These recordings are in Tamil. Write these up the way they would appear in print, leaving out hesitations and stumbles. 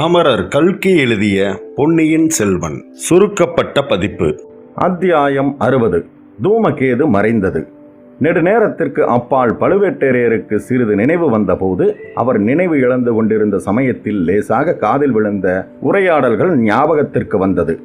அமரர் கல்கி எழுதிய பொன்னியின் செல்வன் சுருக்கப்பட்ட பதிப்பு. அத்தியாயம் 60. தூமகேது மறைந்தது. நெடுநேரத்திற்கு அப்பால் பழுவேட்டரையருக்கு சிறிது நினைவு வந்தபோது அவர் நினைவு இழந்து கொண்டிருந்த சமயத்தில் லேசாக காதில் விழுந்த உரையாடல்கள் ஞாபகத்திற்கு வந்தது.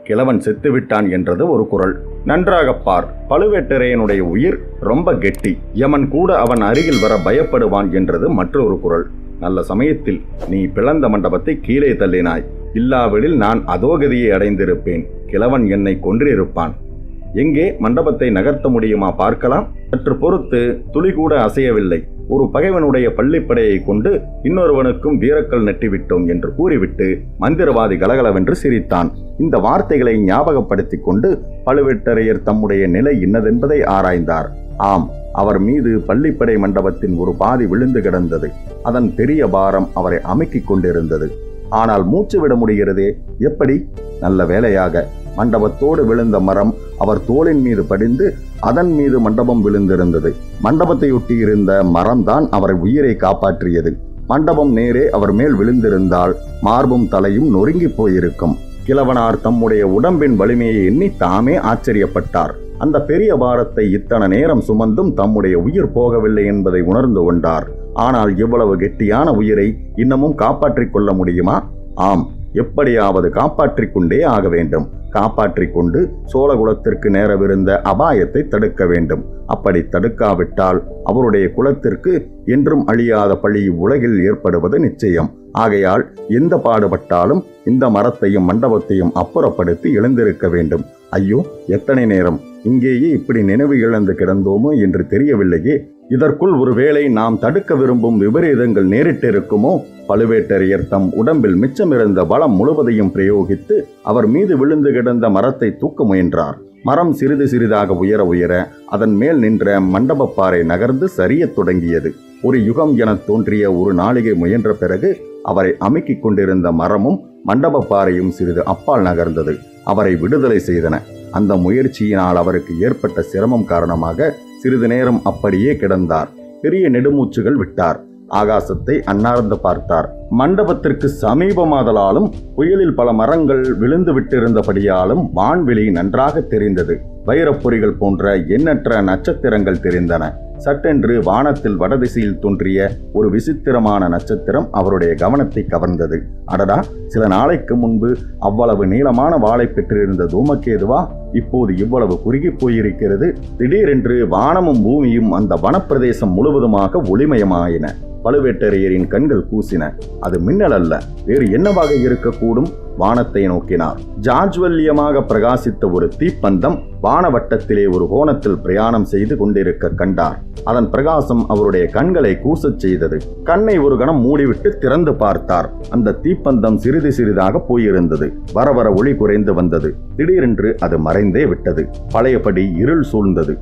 கிழவன் செத்துவிட்டான் என்றது ஒரு குரல். நன்றாக பார், பழுவேட்டரையனுடைய உயிர் ரொம்ப கெட்டி, யமன் கூட அவன் அருகில் வர பயப்படுவான் என்றது மற்றொரு குரல். நல்ல சமயத்தில் நீ பிளந்த மண்டபத்தை கீழே தள்ளினாய், இல்லாவிடில் நான் அதோகதியை அடைந்திருப்பேன். கிழவன் என்னை கொன்றிருப்பான். எங்கே மண்டபத்தை நகர்த்த முடியுமா பார்க்கலாம்? சற்று பொறுத்து துளி கூட அசையவில்லை. ஒரு பகைவனுடைய பள்ளிப்படையை கொண்டு இன்னொருவனுக்கும் வீரக்கல் நெட்டிவிட்டோம் என்று கூறிவிட்டு மந்திரவாதி கலகலவென்று சிரித்தான். இந்த வார்த்தைகளை ஞாபகப்படுத்தி கொண்டு பழுவேட்டரையர் தம்முடைய நிலை இன்னதென்பதை ஆராய்ந்தார். ஆம், அவர் மீது பள்ளிப்படை மண்டபத்தின் ஒரு பாதி விழுந்து கிடந்தது. அதன் பெரிய பாரம் அவரை அமுக்கிக் கொண்டிருந்தது. ஆனால் மூச்சு விட முடிகிறதே, எப்படி? நல்ல வேளையாக மண்டபத்தோடு விழுந்த மரம் அவர் தோளின் மீது படிந்து அதன் மீது மண்டபம் விழுந்திருந்தது. மண்டபத்தையொட்டி இருந்த மரம்தான் அவர் உயிரை காப்பாற்றியது. மண்டபம் நேரே அவர் மேல் விழுந்திருந்தால் மார்பும் தலையும் நொறுங்கி போயிருக்கும். கிழவனார் தம்முடைய உடம்பின் வலிமையை எண்ணி தாமே ஆச்சரியப்பட்டார். அந்த பெரிய பாரத்தை இத்தனை நேரம் சுமந்தும் தம்முடைய உயிர் போகவில்லை என்பதை உணர்ந்து கொண்டார். ஆனால் இவ்வளவு கெட்டியான உயிரை இன்னமும் காப்பாற்றிக் கொள்ள முடியுமா? ஆம், எப்படியாவது காப்பாற்றிக் கொண்டே ஆக வேண்டும். காப்பாற்றிக் கொண்டு சோழகுலத்திற்கு நேரவிருந்த அபாயத்தை தடுக்க வேண்டும். அப்படி தடுக்காவிட்டால் அவருடைய குலத்திற்கு என்றும் அழியாத பழி உலகில் ஏற்படுவது நிச்சயம். ஆகையால் எந்த பாடுபட்டாலும் இந்த மரத்தையும் மண்டபத்தையும் அப்புறப்படுத்தி எழுந்திருக்க வேண்டும். ஐயோ, எத்தனை நேரம் இங்கேயே இப்படி நினைவு இழந்து கிடந்தோமோ என்று தெரியவில்லையே. இதற்குள் ஒருவேளை நாம் தடுக்க விரும்பும் விபரீதங்கள் நேரிட்டிருக்குமோ? பழுவேட்டரையர் தம் உடம்பில் மிச்சமிருந்த பலம் முழுவதையும் பிரயோகித்து அவர் மீது விழுந்து கிடந்த மரத்தை தூக்க முயன்றார். மரம் சிறிது சிறிதாக உயர உயர அதன் மேல் நின்ற மண்டபப்பாறை நகர்ந்து சரியத் தொடங்கியது. ஒரு யுகம் என தோன்றிய ஒரு நாளிகை முயன்ற பிறகு அவரை அமுக்கிக் கொண்டிருந்த மரமும் மண்டபப்பாறையும் சிறிது அப்பால் நகர்ந்தது. அவரை விடுதலை செய்தன. அந்த முயற்சியினால் அவருக்கு ஏற்பட்ட சிரமம் காரணமாக சிறிது நேரம் அப்படியே கிடந்தார். பெரிய நெடுமூச்சுகள் விட்டார். ஆகாசத்தை அண்ணார்ந்து பார்த்தார். மண்டபத்திற்கு சமீபமாதலாலும் புயலில் பல மரங்கள் விழுந்து விட்டிருந்தபடியாலும் வான்வெளி நன்றாக தெரிந்தது. வைரப்பொறிகள் போன்ற எண்ணற்ற நட்சத்திரங்கள் தெரிந்தன. சட்டென்று வானத்தில் வடதிசையில் தோன்றிய ஒரு விசித்திரமான நட்சத்திரம் அவருடைய கவனத்தை கவர்ந்தது. அடடா, சில நாளைக்கு முன்பு அவ்வளவு நீளமான வாளை பெற்றிருந்த தூமகேதுவா இப்போது இவ்வளவு குறுகி போயிருக்கிறது? திடீரென்று வானமும் பூமியும் அந்த வனப்பிரதேசம் முழுவதுமாக ஒளிமயமாயின. பழுவேட்டரையரின் கண்கள் கூசின. அது மின்னல் அல்ல, வேறு என்னவாக இருக்கக்கூடும்? வானத்தை நோக்கினார். ஜாஜ்வல்யமாக பிரகாசித்த ஒரு தீப்பந்தம் வானவட்டத்திலே ஒரு கோணத்தில் பிரயாணம் செய்து கொண்டிருக்க கண்டார். அதன் பிரகாசம் அவருடைய கண்களை கூசச் செய்தது. கண்ணை ஒரு கணம் மூடிவிட்டு திறந்து பார்த்தார். அந்த தீப்பந்தம் சிறிது சிறிதாக போயிருந்தது. வர வர ஒளி குறைந்து வந்தது. திடீரென்று அது மறைந்தே விட்டது. பழையபடி இருள் சூழ்ந்தது.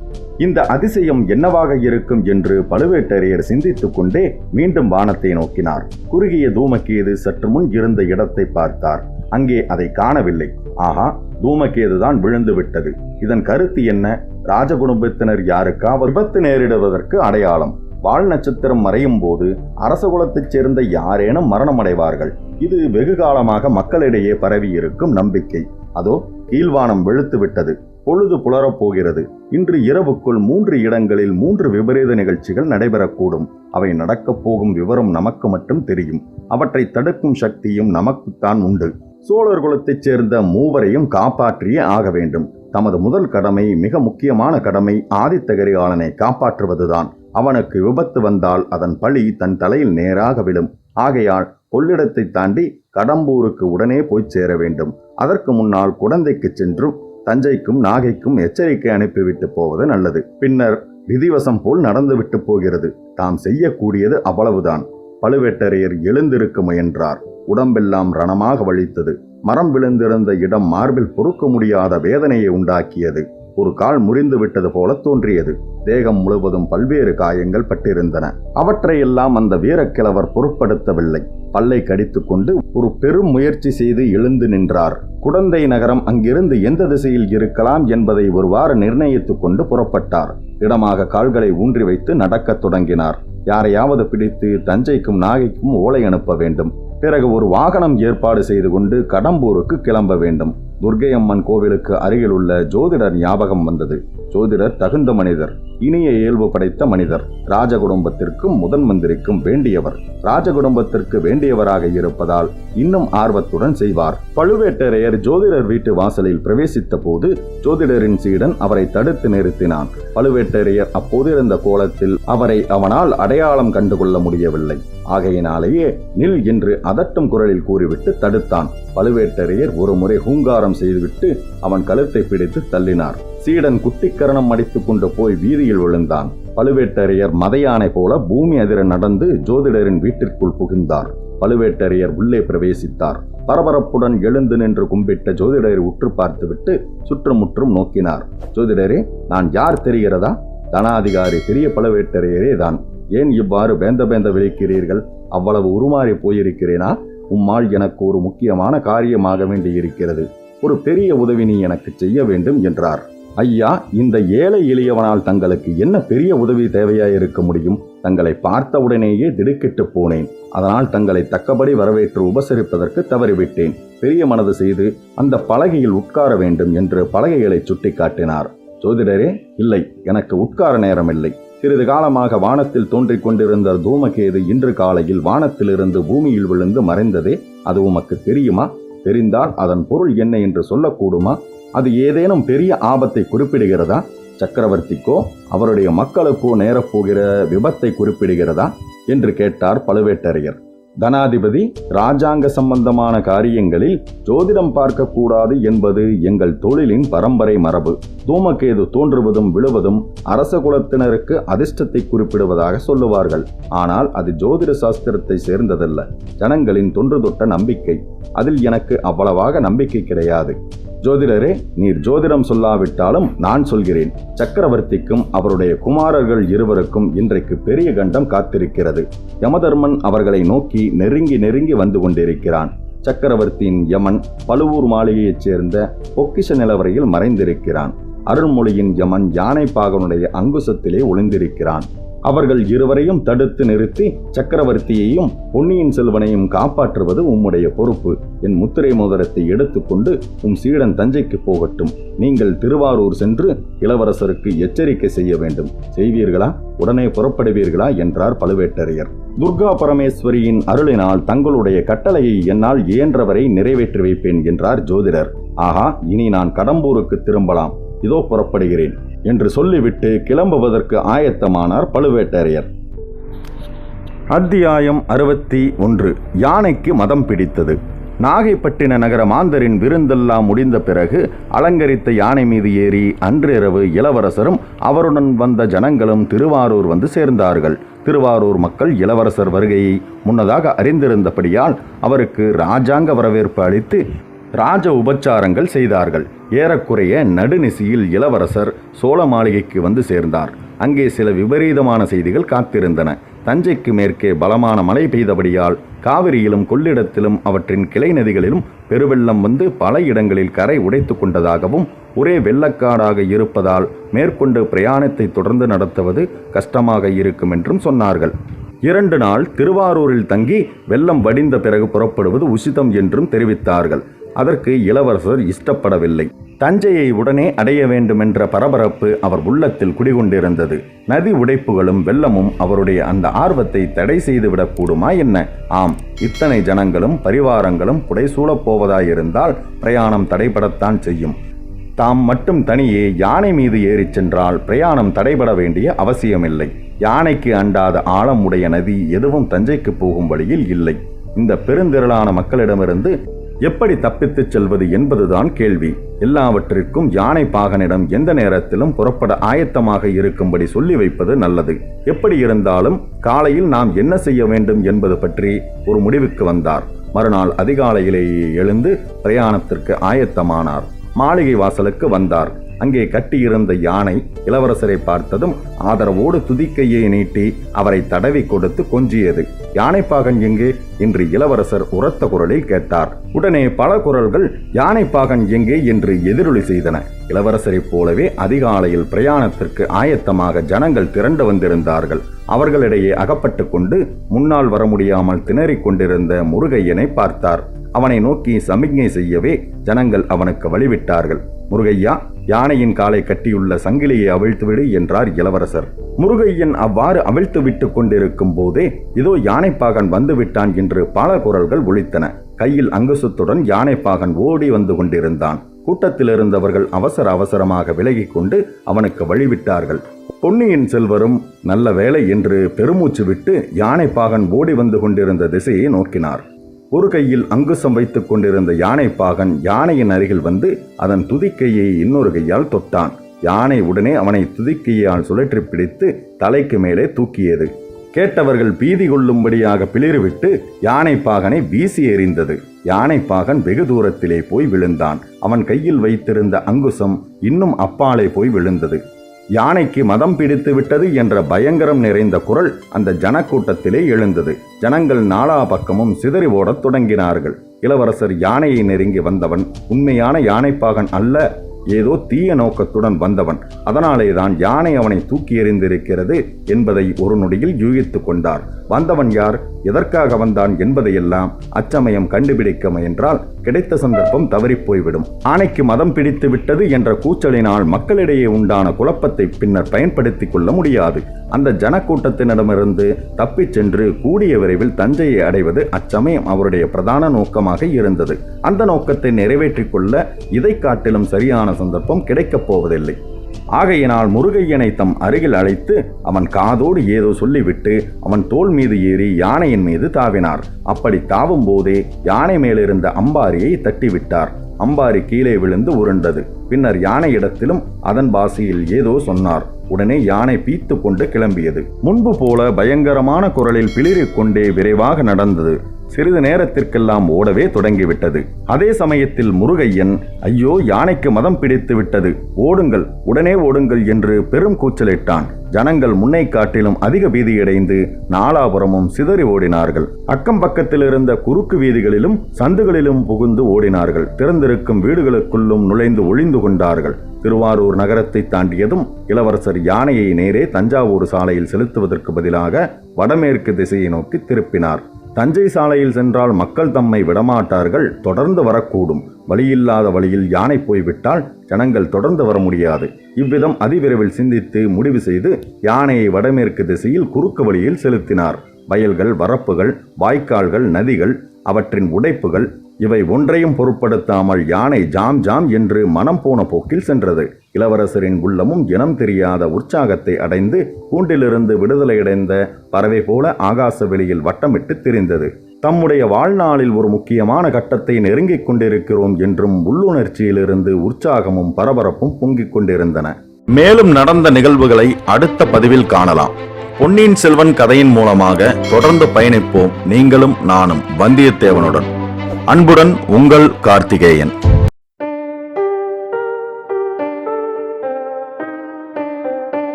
இந்த அதிசயம் என்னவாக இருக்கும் என்று பழுவேட்டரையர் சிந்தித்துக் கொண்டே மீண்டும் வானத்தை நோக்கினார். குறுகிய தூமகேது சற்று முன் இருந்த இடத்தை பார்த்தார். அங்கே அதை காணவில்லை. ஆஹா, தூமகேதுதான் விழுந்து விட்டது. இதன் கருத்து என்ன? ராஜகுடும்பத்தினர் யாருக்காவது விபத்து நேரிடுவதற்கு அடையாளம். வால் நட்சத்திரம் மறையும் போது அரசகுலத்தைச் சேர்ந்த யாரேனும் மரணமடைவார்கள். இது வெகு காலமாக மக்களிடையே பரவி இருக்கும் நம்பிக்கை. அதோ கீழ்வானம் வெளுத்து விட்டது. பொழுது புலரப் போகிறது. இன்று இரவுக்குள் 3 இடங்களில் 3 விபரீத நிகழ்ச்சிகள் நடைபெறக்கூடும். அவை நடக்கப் போகும் விவரம் நமக்கு மட்டும் தெரியும். அவற்றை தடுக்கும் சக்தியும் நமக்குத்தான் உண்டு. சோழர் குலத்தைச் சேர்ந்த மூவரையும் காப்பாற்றியே ஆக வேண்டும். தமது முதல் கடமை, மிக முக்கியமான கடமை, ஆதித்த கரிகாலனை காப்பாற்றுவதுதான். அவனுக்கு விபத்து வந்தால் அதன் பழி தன் தலையில் நேராக விழும். ஆகையால் கொள்ளிடத்தை தாண்டி கடம்பூருக்கு உடனே போய் சேர வேண்டும். அதற்கு முன்னால் குடந்தைக்கு சென்றும் தஞ்சைக்கும் நாகைக்கும் எச்சரிக்கை அனுப்பிவிட்டு போவது நல்லது. பின்னர் விதிவசம் போல் நடந்துவிட்டு போகிறது. தாம் செய்யக்கூடியது அவ்வளவுதான். பழுவேட்டரையர் எழுந்திருக்க முயன்றார். உடம்பெல்லாம் ரணமாக வலித்தது. மரம் விழுந்திருந்த இடம் மார்பில் பொறுக்க முடியாத வேதனையை உண்டாக்கியது. ஒரு கால் முறிந்து விட்டது போல தோன்றியது. தேகம் முழுவதும் பல்வேறு காயங்கள் பட்டிருந்தன. அவற்றையெல்லாம் அந்த வீரக்கிழவர் பொருட்படுத்தவில்லை. பல்லை கடித்துக் கொண்டு ஒரு பெரும் முயற்சி செய்து எழுந்து நின்றார். குடந்தை நகரம் அங்கிருந்து எந்த திசையில் இருக்கலாம் என்பதை ஒருவாறு நிர்ணயித்துக் கொண்டு புறப்பட்டார். இடமாக கால்களை ஊன்றி வைத்து நடக்கத் தொடங்கினார். யாரையாவது பிடித்து தஞ்சைக்கும் நாகைக்கும் ஓலை அனுப்ப வேண்டும். பிறகு ஒரு வாகனம் ஏற்பாடு செய்து கொண்டு கடம்பூருக்கு கிளம்ப வேண்டும். துர்க்கையம்மன் கோவிலுக்கு அருகில் உள்ள ஜோதிடர் ஞாபகம் வந்தது. ஜோதிடர் தகுந்த மனிதர், இனிய இயல்பு படைத்த மனிதர், ராஜ குடும்பத்திற்கும் முதன் மந்திரிக்கும் வேண்டியவர். ராஜ குடும்பத்திற்கு வேண்டியவராக இருப்பதால் இன்னும் ஆர்வத்துடன் செய்வார். பழுவேட்டரையர் ஜோதிடர் வீட்டு வாசலில் பிரவேசித்த போது ஜோதிடரின் சீடன் அவரை தடுத்து நிறுத்தினான். பழுவேட்டரையர் அப்போதிருந்த கோலத்தில் அவரை அவனால் அடையாளம் கண்டுகொள்ள முடியவில்லை. ஆகையினாலேயே நில் என்று அதட்டும் குரலில் கூறிவிட்டு தடுத்தான். பழுவேட்டரையர் ஒரு முறை ஹூங்காரம் செய்துவிட்டு அவன் கழுத்தை பிடித்து தள்ளினார். சீடன் குட்டிக்கரணம் அடித்துக் கொண்டு போய் வீதியில் விழுந்தான். பழுவேட்டரையர் மதையானை போல பூமி அதிர நடந்து ஜோதிடரின் வீட்டிற்குள் புகுந்தார். பழுவேட்டரையர் உள்ளே பிரவேசித்தார். பரபரப்புடன் எழுந்து நின்று கும்பிட்ட ஜோதிடரை உற்று பார்த்துவிட்டு சுற்றுமுற்றும் நோக்கினார். ஜோதிடரே, நான் யார் தெரிகிறதா? தனாதிகாரி பெரிய பழுவேட்டரையரே தான். ஏன் இவ்வாறு பேந்த விழிக்கிறீர்கள்? அவ்வளவு உருமாறி போயிருக்கிறேனா? உம்மால் எனக்கு ஒரு முக்கியமான காரியமாக வேண்டியிருக்கிறது. ஒரு பெரிய உதவி நீ எனக்கு செய்ய வேண்டும் என்றார். ஐயா, இந்த ஏழை எளியவனால் தங்களுக்கு என்ன பெரிய உதவி தேவையாயிருக்க முடியும்? தங்களை பார்த்தவுடனேயே திடுக்கிட்டு போனேன். அதனால் தங்களை தக்கபடி வரவேற்று உபசரிப்பதற்கு தவறிவிட்டேன். பெரிய மனது செய்து அந்த பலகையில் உட்கார வேண்டும் என்று பலகைகளை சுட்டி காட்டினார். ஜோதிடரே, இல்லை, எனக்கு உட்கார நேரமில்லை. சிறிது காலமாக வானத்தில் தோன்றிக் கொண்டிருந்த தூமகேது இன்று காலையில் வானத்திலிருந்து பூமியில் விழுந்து மறைந்ததே, அது உமக்கு தெரியுமா? தெரிந்தால் அதன் பொருள் என்ன என்று சொல்லக்கூடுமா? அது ஏதேனும் பெரிய ஆபத்தை குறிப்பிடுகிறதா? சக்கரவர்த்திக்கோ அவருடைய மக்களுக்கோ நேரப்போகிற விபத்தை குறிப்பிடுகிறதா என்று கேட்டார் பழுவேட்டரையர். தனாதிபதி, ராஜாங்க சம்பந்தமான காரியங்களில் ஜோதிடம் பார்க்கக்கூடாது என்பது எங்கள் தொழிலின் பரம்பரை மரபு. தூமகேது தோன்றுவதும் விழுவதும் அரச குலத்தினருக்கு அதிர்ஷ்டத்தை குறிப்பிடுவதாக சொல்லுவார்கள். ஆனால் அது ஜோதிட சாஸ்திரத்தை சேர்ந்ததல்ல, ஜனங்களின் தொன்று தொட்ட நம்பிக்கை. அதில் எனக்கு அவ்வளவாக நம்பிக்கை கிடையாது. ஜோதிடரே, நீர் ஜோதிடம் சொல்லாவிட்டாலும் நான் சொல்கிறேன். சக்கரவர்த்திக்கும் அவருடைய குமாரர்கள் இருவருக்கும் இன்றைக்கு பெரிய கண்டம் காத்திருக்கிறது. யமதர்மன் அவர்களை நோக்கி நெருங்கி வந்து கொண்டிருக்கிறான். சக்கரவர்த்தியின் யமன் பழுவூர் மாளிகையைச் சேர்ந்த பொக்கிஷ நிலவரையில் மறைந்திருக்கிறான். அருள்மொழியின் யமன் யானை பாகனுடைய அங்குசத்திலே ஒளிந்திருக்கிறான். அவர்கள் இருவரையும் தடுத்து நிறுத்தி சக்கரவர்த்தியையும் பொன்னியின் செல்வனையும் காப்பாற்றுவது உம்முடைய பொறுப்பு. என் முத்திரை மோதிரத்தை எடுத்துக்கொண்டு உம் சீடன் தஞ்சைக்கு போகட்டும். நீங்கள் திருவாரூர் சென்று இளவரசருக்கு எச்சரிக்கை செய்ய வேண்டும். செய்வீர்களா? உடனே புறப்படுவீர்களா என்றார் பழுவேட்டரையர். துர்கா பரமேஸ்வரியின் அருளினால் தங்களுடைய கட்டளையை என்னால் இயன்றவரை நிறைவேற்றி வைப்பேன் என்றார் ஜோதிடர். ஆஹா, இனி நான் கடம்பூருக்கு திரும்பலாம். இதோ புறப்படுகிறேன் என்று சொல்லிவிட்டு கிளம்புவதற்கு ஆயத்தமானார் பழுவேட்டரையர். அத்தியாயம் 61. யானைக்கு மதம் பிடித்தது. நாகைப்பட்டின நகர மாந்தரின் விருந்தெல்லாம் முடிந்த பிறகு அலங்கரித்த யானை மீது ஏறி அன்றிரவு இளவரசரும் அவருடன் வந்த ஜனங்களும் திருவாரூர் வந்து சேர்ந்தார்கள். திருவாரூர் மக்கள் இளவரசர் வருகையை முன்னதாக அறிந்திருந்தபடியால் அவருக்கு ராஜாங்க வரவேற்பு அளித்து ராஜ உபச்சாரங்கள் செய்தார்கள். ஏறக்குறைய நடுநிசியில் இளவரசர் சோழ மாளிகைக்கு வந்து சேர்ந்தார். அங்கே சில விபரீதமான செய்திகள் காத்திருந்தன. தஞ்சைக்கு மேற்கே பலமான மழை பெய்தபடியால் காவிரியிலும் கொள்ளிடத்திலும் அவற்றின் கிளை நதிகளிலும் பெருவெள்ளம் வந்து பல இடங்களில் கரை உடைத்து கொண்டதாகவும் ஒரே வெள்ளக்காடாக இருப்பதால் மேற்கொண்டு பிரயாணத்தை தொடர்ந்து நடத்துவது கஷ்டமாக இருக்கும் என்றும் சொன்னார்கள். 2 நாள் திருவாரூரில் தங்கி வெள்ளம் வடிந்த பிறகு புறப்படுவது உசிதம் என்றும் தெரிவித்தார்கள். அதற்கு இளவரசர் இஷ்டப்படவில்லை. தஞ்சையை உடனே அடைய வேண்டுமென்ற பரபரப்பு அவர் உள்ளத்தில் குடிகொண்டிருந்தது. நதி உடைப்புகளும் வெள்ளமும் அவருடைய அந்த ஆர்வத்தை தடை செய்துவிடக்கூடுமா என்ன? ஆம், இத்தனை ஜனங்களும் பரிவாரங்களும் புடைசூழப் போவதாயிருந்தால் பிரயாணம் தடைபடத்தான் செய்யும். தாம் மட்டும் தனியே யானை மீது ஏறிச் சென்றால் பிரயாணம் தடைபட வேண்டிய அவசியமில்லை. யானைக்கு அண்டாத ஆழம் உடைய நதி எதுவும் தஞ்சைக்கு போகும் வழியில் இல்லை. இந்த பெருந்திரளான மக்களிடமிருந்து எப்படி தப்பித்துச் செல்வது என்பதுதான் கேள்வி. எல்லாவற்றிற்கும் யானை பாகனிடம் எந்த நேரத்திலும் புறப்பட ஆயத்தமாக இருக்கும்படி சொல்லி வைப்பது நல்லது. எப்படி இருந்தாலும் காலையில் நாம் என்ன செய்ய வேண்டும் என்பது பற்றி ஒரு முடிவுக்கு வந்தார். மறுநாள் அதிகாலையிலேயே எழுந்து பிரயாணத்திற்கு ஆயத்தமானார். மாளிகை வாசலுக்கு வந்தார். அங்கே கட்டியிருந்த யானை இளவரசரை பார்த்ததும் ஆதரவோடு துதிக்கையை நீட்டி அவரை தடவி கொடுத்து கொஞ்சியது. யானைப்பாகன் எங்கே என்று இளவரசர் உரத்த குரலில் கேட்டார். உடனே பல குரல்கள் யானைப்பாகன் எங்கே என்று எதிரொலி செய்தன. இளவரசரைப் போலவே அதிகாலையில் பிரயாணத்திற்கு ஆயத்தமாக ஜனங்கள் திரண்டு வந்திருந்தார்கள். அவர்களிடையே அகப்பட்டு கொண்டு முன்னால் வர முடியாமல் திணறிக் கொண்டிருந்த முருகையனை பார்த்தார். அவனை நோக்கி சமிக்ஞை செய்யவே ஜனங்கள் அவனுக்கு வழிவிட்டார்கள். முருகையா, யானையின் காலை கட்டியுள்ள சங்கிலியை அவிழ்த்துவிடு என்றார் இளவரசர். முருகையன் அவ்வாறு அவிழ்த்து விட்டு கொண்டிருக்கும் போதே இதோ யானைப்பாகன் வந்துவிட்டான் என்று பல குரல்கள் ஒலித்தன. கையில் அங்குசத்துடன் யானைப்பாகன் ஓடி வந்து கொண்டிருந்தான். கூட்டத்தில் இருந்தவர்கள் அவசர அவசரமாக விலகிக் கொண்டு அவனுக்கு வழிவிட்டார்கள். பொன்னியின் செல்வரும் நல்ல வேளை என்று பெருமூச்சு விட்டு யானைப்பாகன் ஓடி வந்து கொண்டிருந்த திசையை நோக்கினார். ஒரு கையில் அங்குசம் வைத்துக் கொண்டிருந்த யானைப்பாகன் யானையின் அருகில் வந்து அதன் துதிக்கையை இன்னொரு கையால் தொட்டான். யானை உடனே அவனை துதிக்கையால் சுழற்றி பிடித்து தலைக்கு மேலே தூக்கியது. கேட்டவர்கள் பீதி கொள்ளும்படியாக பிளிர்விட்டு யானைப்பாகனை வீசி எறிந்தது. யானைப்பாகன் வெகு தூரத்திலே போய் விழுந்தான். அவன் கையில் வைத்திருந்த அங்குசம் இன்னும் அப்பாலே போய் விழுந்தது. யானைக்கு மதம் பிடித்து விட்டது என்ற பயங்கரம் நிறைந்த குரல் அந்த ஜனக்கூட்டத்திலே எழுந்தது. ஜனங்கள் நாலா பக்கமும் சிதறி ஓடத் தொடங்கினார்கள். இளவரசர் யானையை நெருங்கி வந்தவன் உண்மையான யானைப்பாகன் அல்ல, ஏதோ தீய நோக்கத்துடன் வந்தவன். அதனாலேதான் யானை அவனை தூக்கி எறிந்திருக்கிறது என்பதை ஒரு நொடியில் யூகித்து கொண்டார். வந்தவன் யார், எதற்காக வந்தான் என்பதையெல்லாம் அச்சமயம் கண்டுபிடிக்க முயன்றால் கிடைத்த சந்தர்ப்பம் தவறிப்போய்விடும். ஆணைக்கு மதம் பிடித்து விட்டது என்ற கூச்சலினால் மக்களிடையே உண்டான குழப்பத்தை பின்னர் பயன்படுத்திக் கொள்ள முடியாது. அந்த ஜனக்கூட்டத்தினிடமிருந்து தப்பிச் சென்று கூடிய விரைவில் தஞ்சையை அடைவது அச்சமயம் அவருடைய பிரதான நோக்கமாக இருந்தது. அந்த நோக்கத்தை நிறைவேற்றிக் கொள்ள இதை காட்டிலும் சரியான சந்தர்ப்பம் கிடைக்கப் போவதில்லை. ஆகையினால் முருகையனை தம் அருகில் அழைத்து அவன் காதோடு ஏதோ சொல்லிவிட்டு அவன் தோள் மீது ஏறி யானையின் மீது தாவினார். அப்படி தாவும் போதே யானை மேலிருந்த அம்பாரியை தட்டிவிட்டார். அம்பாரி கீழே விழுந்து உருண்டது. பின்னர் யானை இடத்திலும் அதன் பாஷையில் ஏதோ சொன்னார். உடனே யானை பீத்து கொண்டு கிளம்பியது. முன்பு போல பயங்கரமான குரலில் பிளிரிக் கொண்டே விரைவாக நடந்தது. சிறிது நேரத்திற்கெல்லாம் ஓடவே தொடங்கிவிட்டது. அதே சமயத்தில் முருகையன், ஐயோ, யானைக்கு மதம் பிடித்து விட்டது, ஓடுங்கள், உடனே ஓடுங்கள் என்று பெரும் கூச்சலிட்டான். ஜனங்கள் முன்னை காட்டிலும் அதிக பீதியடைந்து நாலாபுரமும் சிதறி ஓடினார்கள். அக்கம் பக்கத்தில் இருந்த குறுக்கு வீதிகளிலும் சந்துகளிலும் புகுந்து ஓடினார்கள். திறந்திருக்கும் வீடுகளுக்குள்ளும் நுழைந்து ஒளிந்து கொண்டார்கள். திருவாரூர் நகரத்தை தாண்டியதும் இளவரசர் யானையை நேரே தஞ்சாவூர் சாலையில் செலுத்துவதற்கு பதிலாக வடமேற்கு திசையை நோக்கி திருப்பினார். தஞ்சை சாலையில் சென்றால் மக்கள் தம்மை விடமாட்டார்கள், தொடர்ந்து வரக்கூடும். வழியில்லாத வழியில் யானை போய்விட்டால் ஜனங்கள் தொடர்ந்து வர முடியாது. இவ்விதம் அதிவிரைவில் சிந்தித்து முடிவு செய்து யானையை வடமேற்கு திசையில் குறுக்கு வழியில் செலுத்தினார். வயல்கள், வரப்புகள், வாய்க்கால்கள், நதிகள், அவற்றின் உடைப்புகள் இவை ஒன்றையும் பொருட்படுத்தாமல் யானை ஜாம் ஜாம் என்று மனம் போன போக்கில் சென்றது. இளவரசரின் உள்ளமும் இனம் தெரியாத உற்சாகத்தை அடைந்து கூண்டிலிருந்து விடுதலையடைந்த பறவை போல ஆகாச வெளியில் வட்டமிட்டு திரிந்தது. தம்முடைய வாழ்நாளில் ஒரு முக்கியமான கட்டத்தை நெருங்கிக் கொண்டிருக்கிறோம் என்றும் உள்ளுணர்ச்சியிலிருந்து உற்சாகமும் பரபரப்பும் பொங்கிக் கொண்டிருந்தன. மேலும் நடந்த நிகழ்வுகளை அடுத்த பதிவில் காணலாம். பொன்னியின் செல்வன் கதையின் மூலமாக தொடர்ந்து பயணிப்போம். நீங்களும் நானும். வந்தியத்தேவனுடன். அன்புடன் உங்கள் கார்த்திகேயன்.